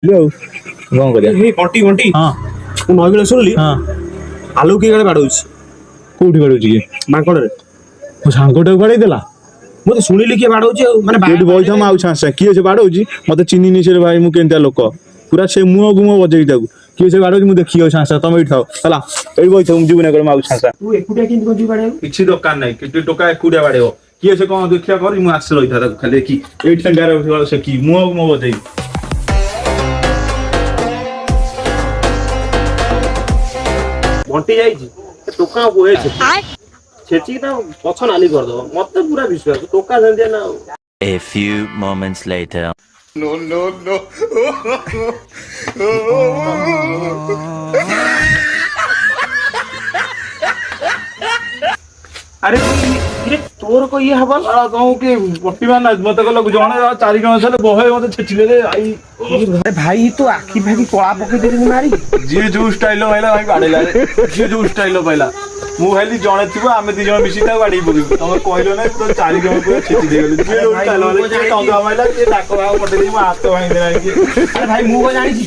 କଣ କରିବା? କଣ୍ଟି କଣ୍ଟି ହଁ ମୁଁ ନଈ ଶୁଣିଲି ହଁ ଆଲୁ କିଏ କାଳେ ବାଡଉଛି କୋଉଠି ବାଡଉଛି କି? ମାଙ୍କଡରେ। ମୋ ସାଙ୍ଗଟାକୁ ବାଡେଇ ଦେଲା। ମୁଁ ତ ଶୁଣିଲି କିଏ ବାଡଉଛି ଆଉ ମାନେ ଏଇଠି ବଇଥା ମୁଁ ଆଉ ସାଙ୍ଗେ କିଏ ସେ ବାଡଉଛି ମତେ ଚିହ୍ନିନି ସେ ଭାଇ ମୁଁ କେମିତିଆ ଲୋକ ପୁରା ସେ ମୁହଁକୁ ମୁହଁ ବଜେଇବି ତାକୁ କିଏ ସେ ବାଡଉଛି ମୁଁ ଦେଖିବି ସାଙ୍ଗେ ସାଙ୍ଗେ ତମେ ଏଇଠି ଥାଅ ହେଲା ଏଇ ବଇଥାଉ ମୁଁ ଯିବି ନା ମୁଁ ଆଉ ସାଙ୍ଗେ ତୁ ଏକୁଟିଆ କେମିତି କଣ ଯିବୁ ବାଡେଇବାକୁ? କିଛି ଦରକାର ନାହିଁ କିଛି ଟୋକା ଏକୁଟିଆ ବାଡେଇବ କିଏ ସେ କଣ ଦେଖିବା କରି ମୁଁ ଆସି ରହିଥା ତାକୁ ଖାଲି ଦେଖି ଏଇଠି ସାଙ୍ଗେ ସେ କି ମୁହଁକୁ ମୁହଁ ବଜେଇବି। ବଣ୍ଟି ଯାଇଛି ଟୋକା ଛେଚିକି ତା ପଛ ନାଲି କରିଦବ ମତେ ପୁରା ବିଶ୍ୱାସ ଟୋକା ସେମିତିଆ ନା ଆଉ। A few moments later. No, no, no. ଆରେ ତୋର କଣ ଇଏ ହବ କଣ କି ପଟିବା ନା ମତେ କହିଲ ଜଣେ 4 ଜଣ ହେଲେ ବହେ ମତେ ଛେଚିଲେ ଆଇ ଭାଇ ତୁ ଆଖି ଫାଖି କଳା ପକେଇ ଦେଲି ମାରି ଯିଏ ଯୋଉ ଷ୍ଟାଇଲ ପାଇଲା ଭାଇ ବାଡେଇଲା ଯିଏ ଯୋଉ ଷ୍ଟାଇଲ ପାଇଲା ମୁଁ ଭାଇଲି ଜଣେ ଥିବ ଆମେ 2 ଜଣ ମିଶିକି ତାକୁ ବାଡେଇ ପକେଇବୁ ତମେ କହିଲ ନା ତ 4 ଜଣ ପୁରା ଛେଚି ଦେଇଗଲେ ଯିଏ ଯୋଉ ଷ୍ଟାଇଲ କିଏ ଟଙ୍କା ମାଇଲା କିଏ ଡାକ ଭାଗ ପଠେଇ ଦେଇ ମୋ ହାତ ଭାଙ୍ଗି ଦେଲା ଭାଇ ମୁଁ କଣ ଜାଣିଛି